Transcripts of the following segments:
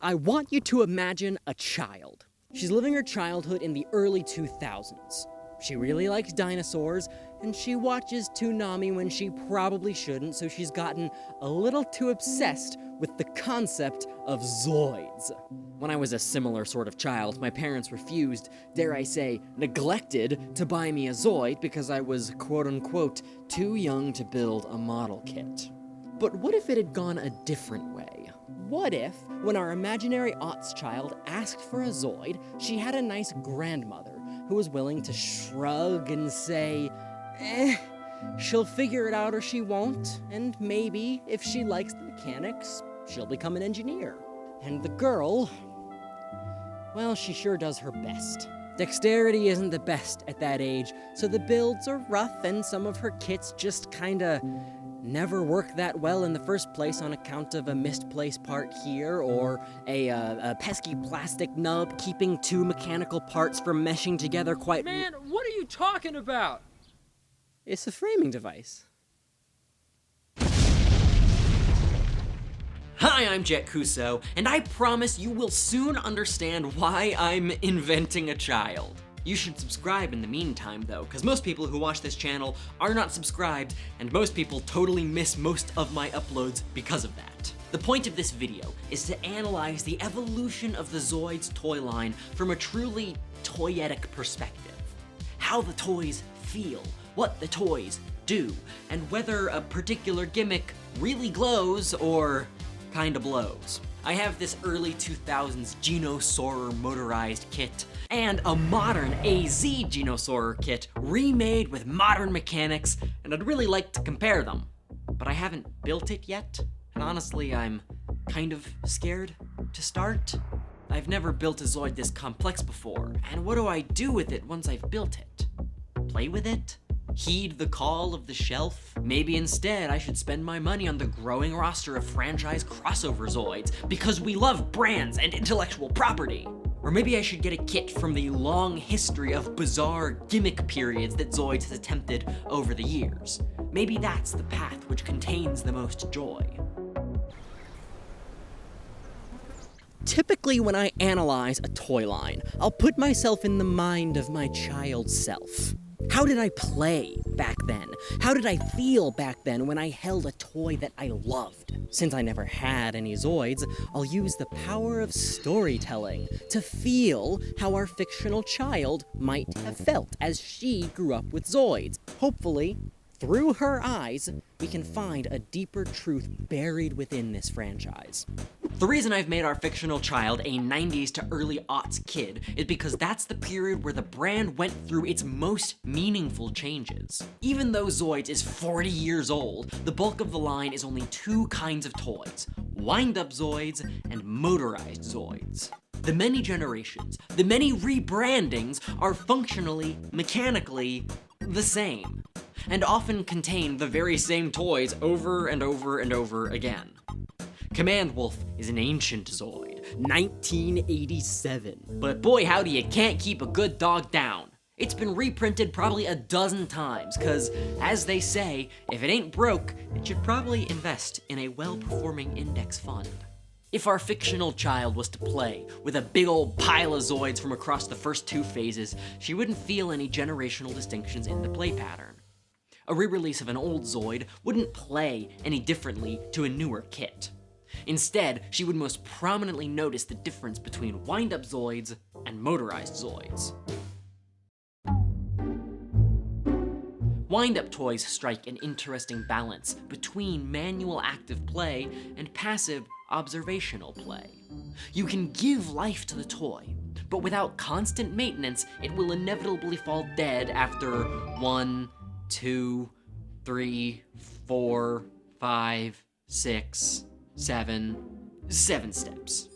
I want you to imagine a child. She's living her childhood in the early 2000s. She really likes dinosaurs, and she watches Toonami when she probably shouldn't, so she's gotten a little too obsessed with the concept of Zoids. When I was a similar sort of child, my parents refused, dare I say, neglected to buy me a Zoid because I was quote-unquote too young to build a model kit. But what if it had gone a different way? What if, when our imaginary aughts child asked for a Zoid, she had a nice grandmother who was willing to shrug and say, she'll figure it out or she won't, and maybe, if she likes the mechanics, she'll become an engineer. And the girl, well, she sure does her best. Dexterity isn't the best at that age, so the builds are rough and some of her kits just kinda never work that well in the first place on account of a misplaced part here, or a pesky plastic nub keeping two mechanical parts from meshing together quite— Man, what are you talking about? It's a framing device. Hi, I'm Jett Kuso, and I promise you will soon understand why I'm inventing a child. You should subscribe in the meantime though, because most people who watch this channel are not subscribed, and most people totally miss most of my uploads because of that. The point of this video is to analyze the evolution of the Zoids toy line from a truly toyetic perspective. How the toys feel, what the toys do, and whether a particular gimmick really glows or kinda blows. I have this early 2000s Genosaurer motorized kit, and a modern AZ Genosaurer kit remade with modern mechanics, and I'd really like to compare them. But I haven't built it yet, and honestly I'm kind of scared to start. I've never built a Zoid this complex before, and what do I do with it once I've built it? Play with it? Heed the call of the shelf? Maybe instead I should spend my money on the growing roster of franchise crossover Zoids because we love brands and intellectual property. Or maybe I should get a kit from the long history of bizarre gimmick periods that Zoids has attempted over the years. Maybe that's the path which contains the most joy. Typically when I analyze a toy line, I'll put myself in the mind of my child self. How did I play back then? How did I feel back then when I held a toy that I loved? Since I never had any Zoids, I'll use the power of storytelling to feel how our fictional child might have felt as she grew up with Zoids. Hopefully, through her eyes, we can find a deeper truth buried within this franchise. The reason I've made our fictional child a 90s to early aughts kid is because that's the period where the brand went through its most meaningful changes. Even though Zoids is 40 years old, the bulk of the line is only two kinds of toys: wind-up Zoids and motorized Zoids. The many generations, the many rebrandings are functionally, mechanically, the same, and often contain the very same toys over and over and over again. Command Wolf is an ancient Zoid, 1987. But boy howdy, you can't keep a good dog down. It's been reprinted probably a dozen times, cause as they say, if it ain't broke, it should probably invest in a well-performing index fund. If our fictional child was to play with a big old pile of Zoids from across the first two phases, she wouldn't feel any generational distinctions in the play pattern. A re-release of an old Zoid wouldn't play any differently to a newer kit. Instead, she would most prominently notice the difference between wind-up Zoids and motorized Zoids. Wind-up toys strike an interesting balance between manual active play and passive observational play. You can give life to the toy, but without constant maintenance, it will inevitably fall dead after 1, 2, 3, 4, 5, 6, 7 steps.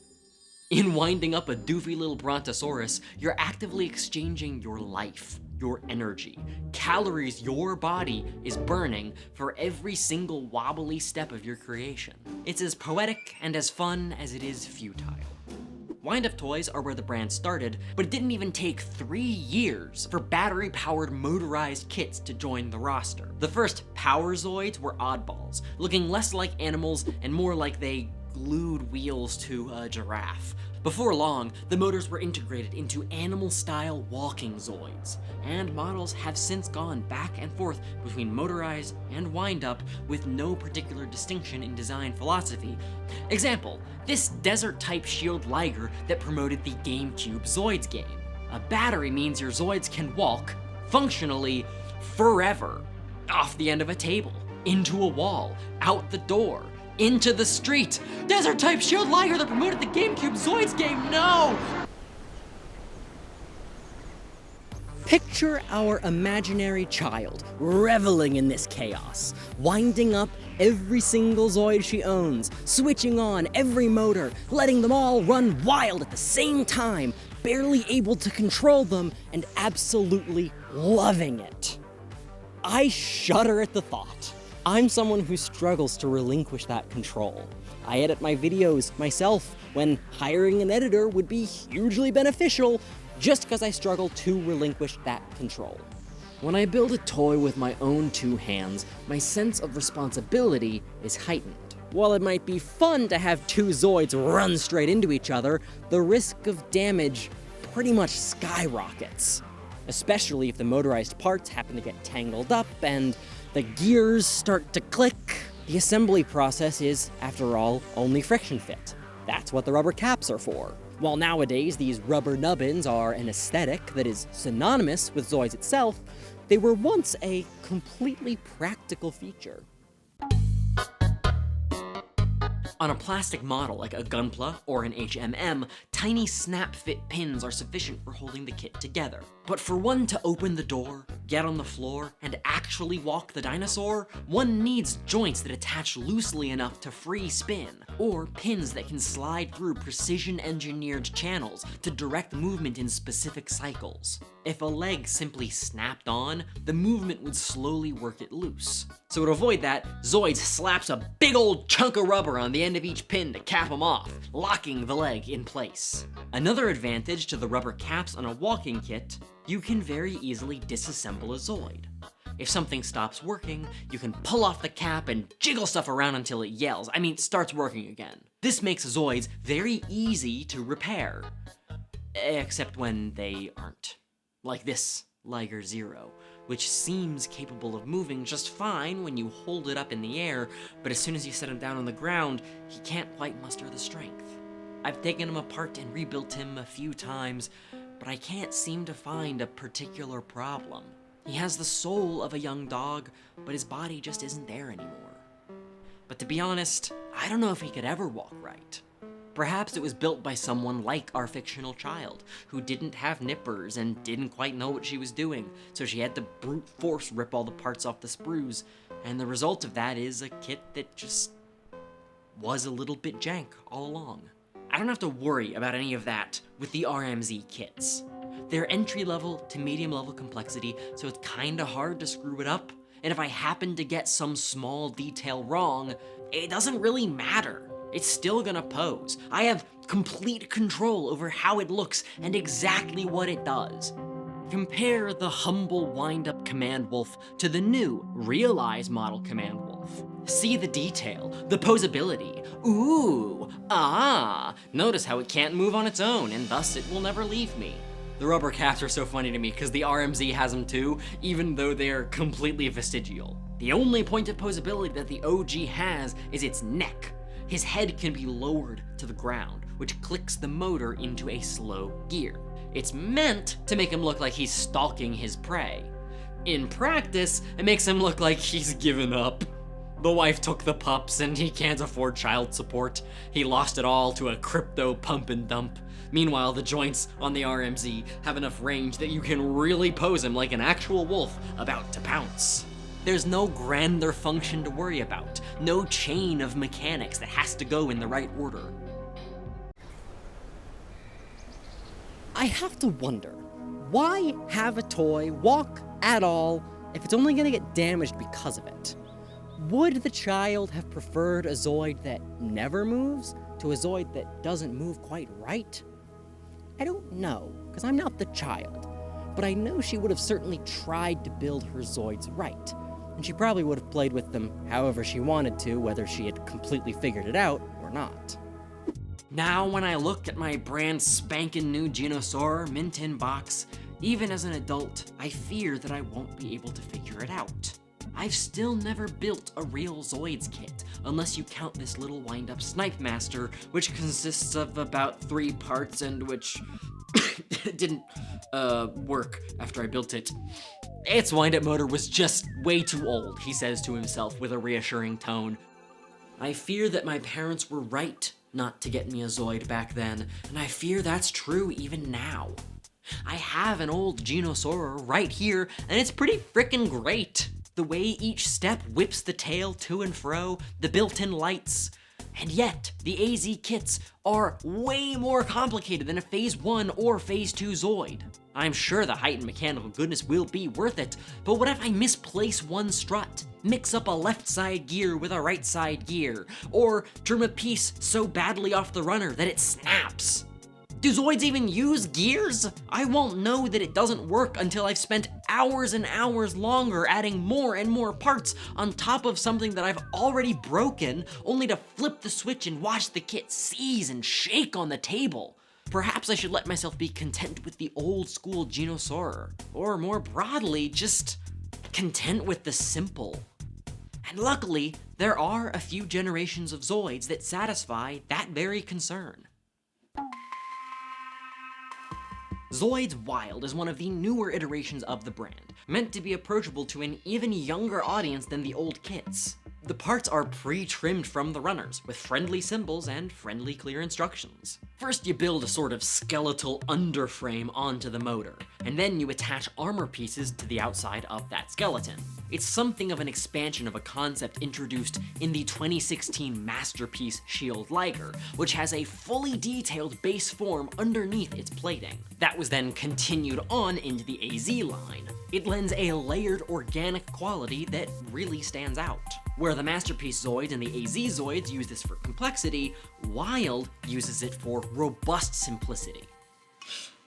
In winding up a doofy little Brontosaurus, you're actively exchanging your life, your energy, calories your body is burning for every single wobbly step of your creation. It's as poetic and as fun as it is futile. Wind-up toys are where the brand started, but it didn't even take 3 years for battery-powered motorized kits to join the roster. The first Power Zoids were oddballs, looking less like animals and more like they glued wheels to a giraffe. Before long, the motors were integrated into animal-style walking Zoids, and models have since gone back and forth between motorized and wind-up with no particular distinction in design philosophy. Example, this desert-type shield Liger that promoted the GameCube Zoids game. A battery means your Zoids can walk, functionally, forever. Off the end of a table, into a wall, out the door, into the street. Desert-type shield Liger that promoted the GameCube Zoids game, no! Picture our imaginary child reveling in this chaos, winding up every single Zoid she owns, switching on every motor, letting them all run wild at the same time, barely able to control them, and absolutely loving it. I shudder at the thought. I'm someone who struggles to relinquish that control. I edit my videos myself when hiring an editor would be hugely beneficial just because I struggle to relinquish that control. When I build a toy with my own two hands, my sense of responsibility is heightened. While it might be fun to have two Zoids run straight into each other, the risk of damage pretty much skyrockets. Especially if the motorized parts happen to get tangled up and the gears start to click. The assembly process is, after all, only friction fit. That's what the rubber caps are for. While nowadays these rubber nubbins are an aesthetic that is synonymous with Zoids itself, they were once a completely practical feature. On a plastic model like a Gunpla or an HMM, tiny snap-fit pins are sufficient for holding the kit together. But for one to open the door, get on the floor, and actually walk the dinosaur, one needs joints that attach loosely enough to free spin, or pins that can slide through precision-engineered channels to direct movement in specific cycles. If a leg simply snapped on, the movement would slowly work it loose. So to avoid that, Zoids slaps a big old chunk of rubber on the end of each pin to cap them off, locking the leg in place. Another advantage to the rubber caps on a walking kit, you can very easily disassemble a Zoid. If something stops working, you can pull off the cap and jiggle stuff around until it yells, starts working again. This makes Zoids very easy to repair. Except when they aren't. Like this Liger Zero, which seems capable of moving just fine when you hold it up in the air, but as soon as you set him down on the ground, he can't quite muster the strength. I've taken him apart and rebuilt him a few times, but I can't seem to find a particular problem. He has the soul of a young dog, but his body just isn't there anymore. But to be honest, I don't know if he could ever walk right. Perhaps it was built by someone like our fictional child, who didn't have nippers and didn't quite know what she was doing, so she had to brute force rip all the parts off the sprues, and the result of that is a kit that just was a little bit jank all along. I don't have to worry about any of that with the RMZ kits. They're entry-level to medium-level complexity, so it's kinda hard to screw it up, and if I happen to get some small detail wrong, it doesn't really matter. It's still gonna pose. I have complete control over how it looks and exactly what it does. Compare the humble wind-up Command Wolf to the new, realized model Command Wolf. See the detail, the posability. Ooh, ah. Notice how it can't move on its own, and thus it will never leave me. The rubber caps are so funny to me because the RMZ has them too, even though they're completely vestigial. The only point of posability that the OG has is its neck. His head can be lowered to the ground, which clicks the motor into a slow gear. It's meant to make him look like he's stalking his prey. In practice, it makes him look like he's given up. The wife took the pups and he can't afford child support. He lost it all to a crypto pump and dump. Meanwhile, the joints on the RMZ have enough range that you can really pose him like an actual wolf about to pounce. There's no grander function to worry about, no chain of mechanics that has to go in the right order. I have to wonder, why have a toy walk at all if it's only gonna get damaged because of it? Would the child have preferred a Zoid that never moves to a Zoid that doesn't move quite right? I don't know, because I'm not the child, but I know she would have certainly tried to build her Zoids right. And she probably would have played with them however she wanted to, whether she had completely figured it out or or not. Now when I look at my brand spankin' new Genosaur mint-in box, even as an adult, I fear that I won't be able to figure it out. I've still never built a real Zoids kit, unless you count this little wind-up Snipe Master, which consists of about 3 parts and which didn't work after I built it. Its wind-up motor was just way too old, he says to himself with a reassuring tone. I fear that my parents were right not to get me a Zoid back then, and I fear that's true even now. I have an old Genosaur right here, and it's pretty frickin' great. The way each step whips the tail to and fro, the built-in lights. And yet, the AZ kits are way more complicated than a Phase 1 or Phase 2 Zoid. I'm sure the heightened mechanical goodness will be worth it, but what if I misplace one strut, mix up a left side gear with a right side gear, or trim a piece so badly off the runner that it snaps? Do Zoids even use gears? I won't know that it doesn't work until I've spent hours and hours longer adding more and more parts on top of something that I've already broken, only to flip the switch and watch the kit seize and shake on the table. Perhaps I should let myself be content with the old school Genosaur, or more broadly, just content with the simple. And luckily, there are a few generations of Zoids that satisfy that very concern. Zoids Wild is one of the newer iterations of the brand, meant to be approachable to an even younger audience than the old kits. The parts are pre-trimmed from the runners, with friendly symbols and friendly clear instructions. First you build a sort of skeletal underframe onto the motor, and then you attach armor pieces to the outside of that skeleton. It's something of an expansion of a concept introduced in the 2016 masterpiece Shield Liger, which has a fully detailed base form underneath its plating. That was then continued on into the AZ line. It lends a layered organic quality that really stands out. Where the Masterpiece Zoids and the AZ Zoids use this for complexity, Wild uses it for robust simplicity.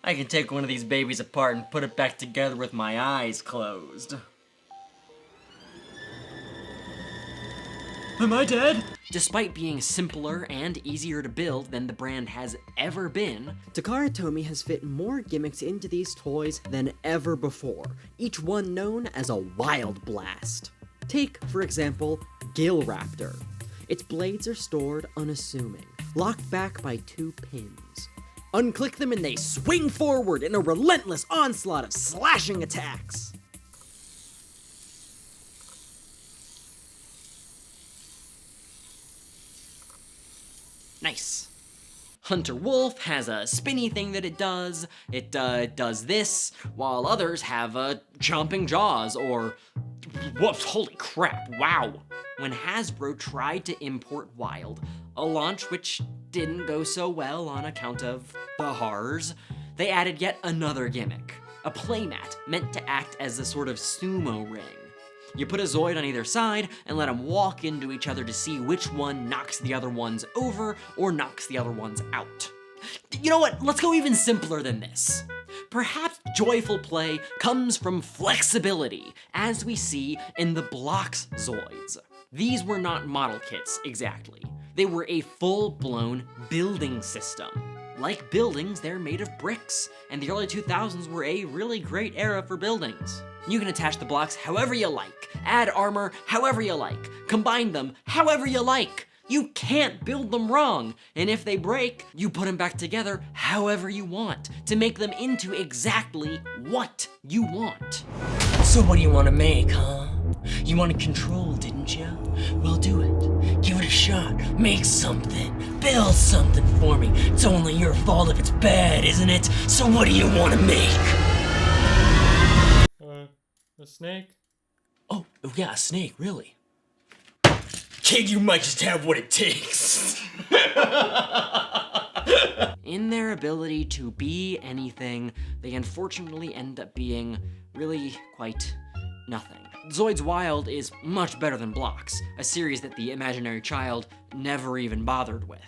I can take one of these babies apart and put it back together with my eyes closed. Am I dead? Despite being simpler and easier to build than the brand has ever been, Takara Tomy has fit more gimmicks into these toys than ever before, each one known as a Wild Blast. Take, for example, Gill Raptor. Its blades are stored unassuming, locked back by 2 pins. Unclick them and they swing forward in a relentless onslaught of slashing attacks. Nice. Hunter Wolf has a spinny thing that it does. It does this, while others have chomping jaws or... Whoops, holy crap, wow. When Hasbro tried to import Wild, a launch which didn't go so well on account of the horrors, they added yet another gimmick. A playmat meant to act as a sort of sumo ring. You put a Zoid on either side and let them walk into each other to see which one knocks the other ones over or knocks the other ones out. You know what? Let's go even simpler than this. Perhaps joyful play comes from flexibility, as we see in the Blocks Zoids. These were not model kits, exactly. They were a full-blown building system. Like buildings, they're made of bricks, and the early 2000s were a really great era for buildings. You can attach the blocks however you like, add armor however you like, combine them however you like. You can't build them wrong, and if they break, you put them back together however you want to make them into exactly what you want. So what do you want to make, huh? You wanted control, didn't you? Well, do it. Give it a shot. Make something. Build something for me. It's only your fault if it's bad, isn't it? So what do you want to make? A snake? Oh yeah, a snake, really. Kid, you might just have what it takes. In their ability to be anything, they unfortunately end up being really quite nothing. Zoids Wild is much better than Blocks, a series that the imaginary child never even bothered with.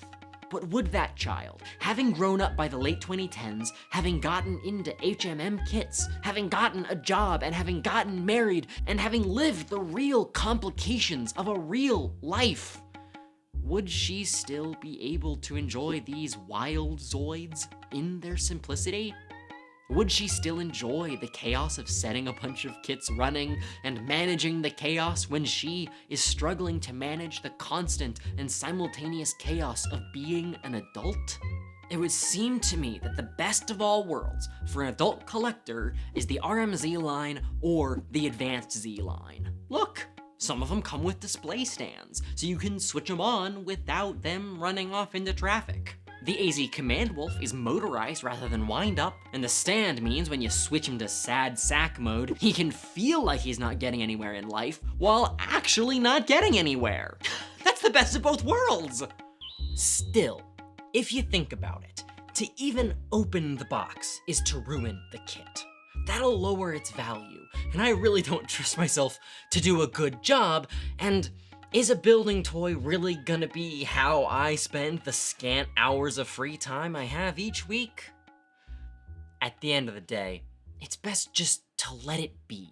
But would that child, having grown up by the late 2010s, having gotten into HMM kits, having gotten a job and having gotten married, and having lived the real complications of a real life, would she still be able to enjoy these wild Zoids in their simplicity? Would she still enjoy the chaos of setting a bunch of kits running and managing the chaos when she is struggling to manage the constant and simultaneous chaos of being an adult? It would seem to me that the best of all worlds for an adult collector is the RMZ line or the Advanced Z line. Look, some of them come with display stands, so you can switch them on without them running off into traffic. The AZ Command Wolf is motorized rather than wind up, and the stand means when you switch him to sad sack mode, he can feel like he's not getting anywhere in life while actually not getting anywhere. That's the best of both worlds! Still, if you think about it, to even open the box is to ruin the kit. That'll lower its value, and I really don't trust myself to do a good job, and is a building toy really gonna be how I spend the scant hours of free time I have each week? At the end of the day, it's best just to let it be.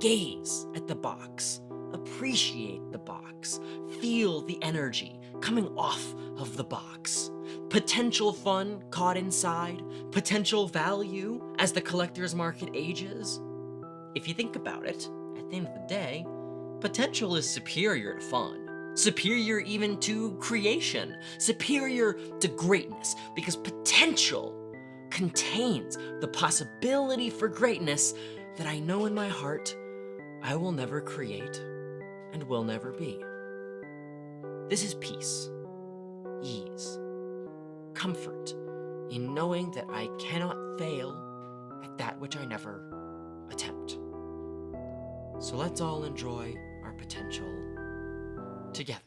Gaze at the box, appreciate the box, feel the energy coming off of the box. Potential fun caught inside, potential value as the collector's market ages. If you think about it, at the end of the day, potential is superior to fun, superior even to creation, superior to greatness, because potential contains the possibility for greatness that I know in my heart I will never create and will never be. This is peace, ease, comfort in knowing that I cannot fail at that which I never attempt. So let's all enjoy our potential together.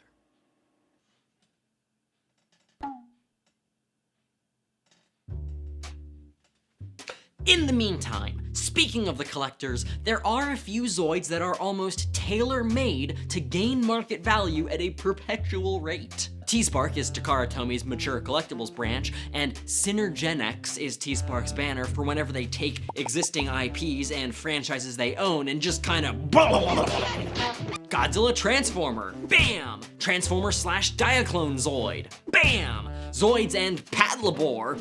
In the meantime, speaking of the collectors, there are a few Zoids that are almost tailor-made to gain market value at a perpetual rate. T-Spark is Takara Tomi's mature collectibles branch, and Synergenex is T-Spark's banner for whenever they take existing IPs and franchises they own and just kind of Godzilla Transformer, bam! Transformer / Diaclone Zoid, bam! Zoids and Patlabor.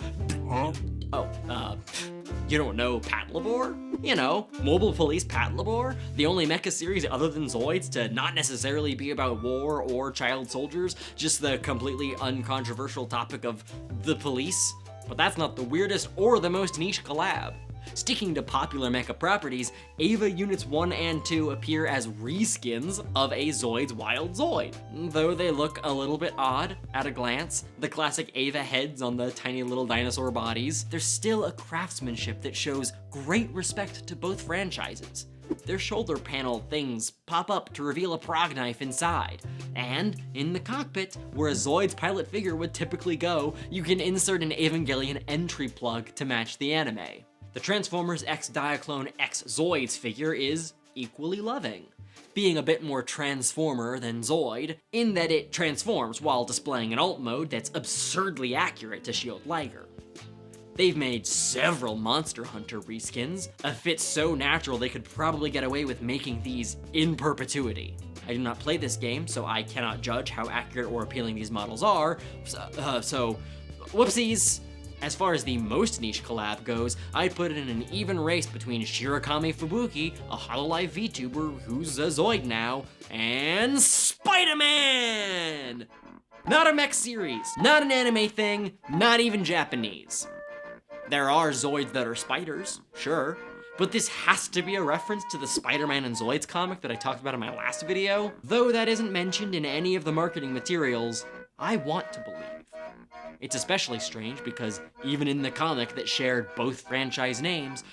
You don't know Patlabor? You know, Mobile Police Patlabor, the only mecha series other than Zoids to not necessarily be about war or child soldiers, just the completely uncontroversial topic of the police. But that's not the weirdest or the most niche collab. Sticking to popular mecha properties, Ava Units 1 and 2 appear as reskins of a Zoid's Wild Zoid. Though they look a little bit odd at a glance, the classic Ava heads on the tiny little dinosaur bodies, there's still a craftsmanship that shows great respect to both franchises. Their shoulder panel things pop up to reveal a prog knife inside. And in the cockpit, where a Zoid's pilot figure would typically go, you can insert an Evangelion entry plug to match the anime. The Transformers X Diaclone X Zoids figure is equally loving, being a bit more Transformer than Zoid, in that it transforms while displaying an alt mode that's absurdly accurate to Shield Liger. They've made several Monster Hunter reskins, a fit so natural they could probably get away with making these in perpetuity. I do not play this game, so I cannot judge how accurate or appealing these models are, so whoopsies. As far as the most niche collab goes, I'd put it in an even race between Shirakami Fubuki, a Hololive VTuber who's a Zoid now, and Spider-Man! Not a mech series, not an anime thing, not even Japanese. There are Zoids that are spiders, sure, but this has to be a reference to the Spider-Man and Zoids comic that I talked about in my last video. Though that isn't mentioned in any of the marketing materials, I want to believe. It's especially strange because even in the comic that shared both franchise names,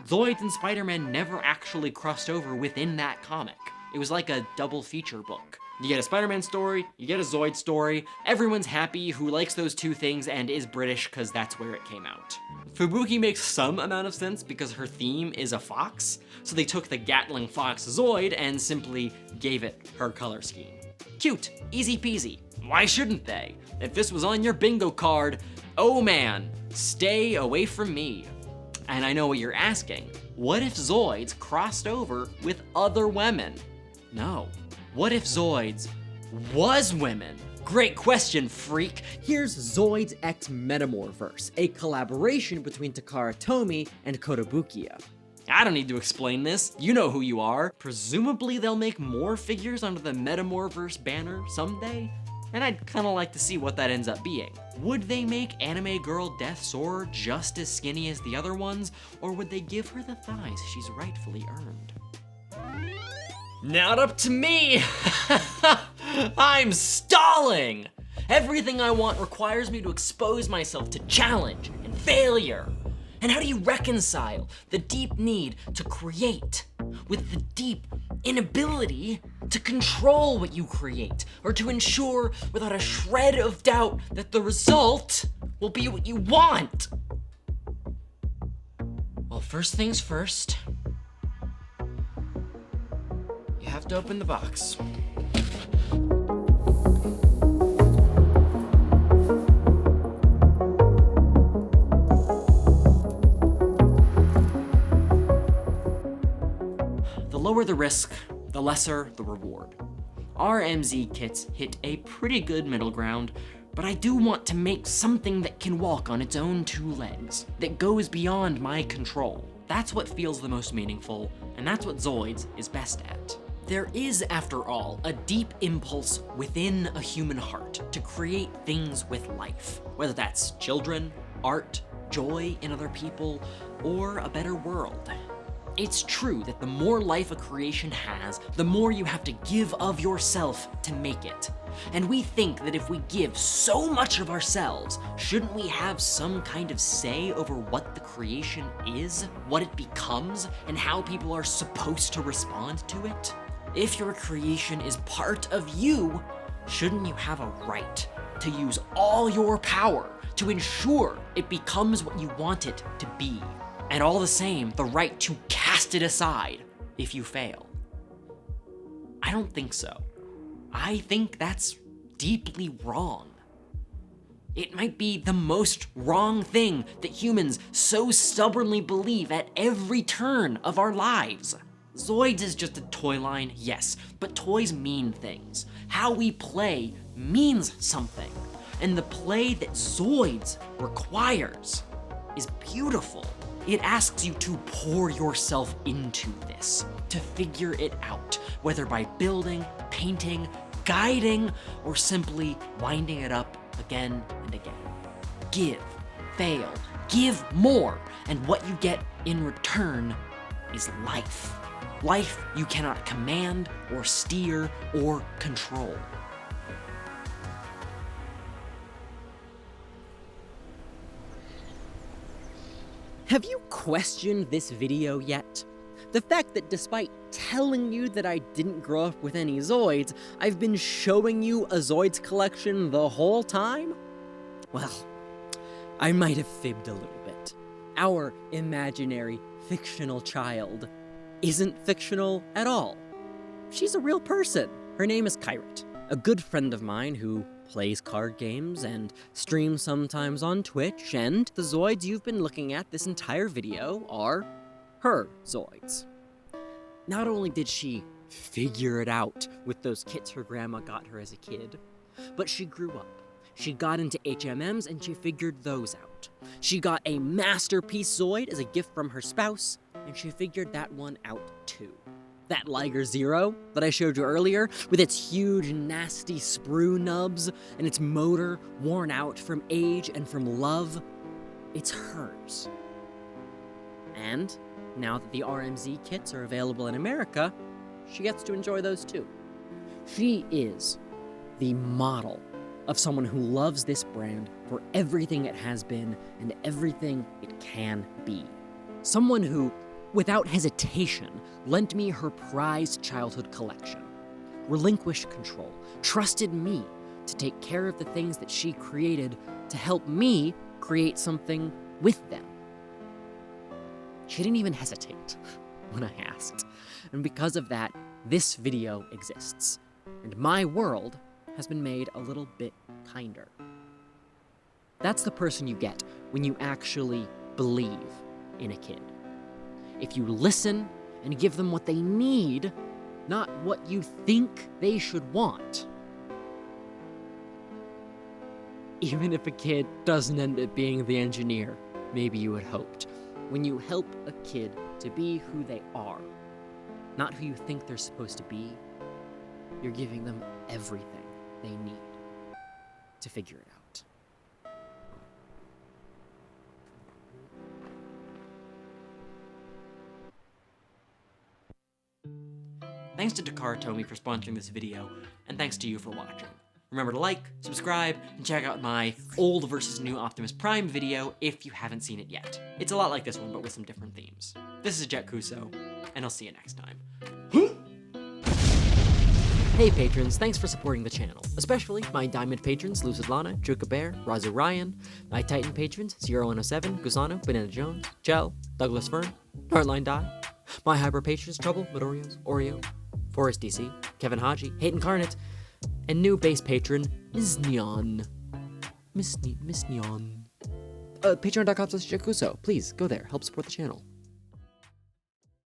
Zoids and Spider-Man never actually crossed over within that comic. It was like a double feature book. You get a Spider-Man story, you get a Zoid story, everyone's happy who likes those two things and is British because that's where it came out. Fubuki makes some amount of sense because her theme is a fox, so they took the Gatling Fox Zoid and simply gave it her color scheme. Cute, easy peasy. Why shouldn't they? If this was on your bingo card, oh man, stay away from me. And I know what you're asking. What if Zoids crossed over with other women? No. What if Zoids was women great question, freak. Here's Zoids X Metamorverse, a collaboration between Takara Tomy and Kotobukiya. I don't need to explain this. You know who you are. Presumably they'll make more figures under the Metamorverse banner someday, and I'd kinda like to see what that ends up being. Would they make anime girl Death Sora just as skinny as the other ones, or would they give her the thighs she's rightfully earned? Not up to me! I'm stalling! Everything I want requires me to expose myself to challenge and failure. And how do you reconcile the deep need to create with the deep inability to control what you create, or to ensure without a shred of doubt that the result will be what you want? Well, first things first, you have to open the box. The lower the risk, the lesser the reward. Our MZ kits hit a pretty good middle ground, but I do want to make something that can walk on its own two legs, that goes beyond my control. That's what feels the most meaningful, and that's what Zoids is best at. There is, after all, a deep impulse within a human heart to create things with life, whether that's children, art, joy in other people, or a better world. It's true that the more life a creation has, the more you have to give of yourself to make it. And we think that if we give so much of ourselves, shouldn't we have some kind of say over what the creation is, what it becomes, and how people are supposed to respond to it? If your creation is part of you, shouldn't you have a right to use all your power to ensure it becomes what you want it to be? And all the same, the right to cast it aside if you fail. I don't think so. I think that's deeply wrong. It might be the most wrong thing that humans so stubbornly believe at every turn of our lives. Zoids is just a toy line, yes, but toys mean things. How we play means something. And the play that Zoids requires is beautiful. It asks you to pour yourself into this, to figure it out, whether by building, painting, guiding, or simply winding it up again and again. Give, fail, give more, and what you get in return is life. Life you cannot command or steer or control. Have you questioned this video yet? The fact that despite telling you that I didn't grow up with any Zoids, I've been showing you a Zoids collection the whole time? Well, I might have fibbed a little bit. Our imaginary, fictional child isn't fictional at all. She's a real person. Her name is Kairat, a good friend of mine who plays card games and streams sometimes on Twitch, and the Zoids you've been looking at this entire video are her Zoids. Not only did she figure it out with those kits her grandma got her as a kid, but she grew up. She got into HMMs and she figured those out. She got a masterpiece Zoid as a gift from her spouse, and she figured that one out too. That Liger Zero that I showed you earlier, with its huge, nasty sprue nubs and its motor worn out from age and from love, it's hers. And now that the RMZ kits are available in America, she gets to enjoy those too. She is the model of someone who loves this brand for everything it has been and everything it can be. Someone who, without hesitation, lent me her prized childhood collection, relinquished control, trusted me to take care of the things that she created to help me create something with them. She didn't even hesitate when I asked, and because of that, this video exists, and my world has been made a little bit kinder. That's the person you get when you actually believe in a kid. If you listen and give them what they need, not what you think they should want. Even if a kid doesn't end up being the engineer maybe you had hoped. When you help a kid to be who they are, not who you think they're supposed to be, you're giving them everything they need to figure it out. Thanks to Takara Tomy for sponsoring this video, and thanks to you for watching. Remember to like, subscribe, and check out my old versus new Optimus Prime video if you haven't seen it yet. It's a lot like this one, but with some different themes. This is Jett Kuso, and I'll see you next time. Hey patrons, thanks for supporting the channel, especially my Diamond patrons LUCID, LANA, CHOOKA, RAZU, RION, my Titan patrons 0107, Gusano, Banana Jones, Chell, Douglas Fern, HeartlineDai, my Hyper patrons Trouble, Mudorios, Orio, Forrest DC, Kevin Haji, Hateincarnate, and new base patron Miss Neon. Miss Neon. Patreon.com/Jett Kuso. Please go there, help support the channel.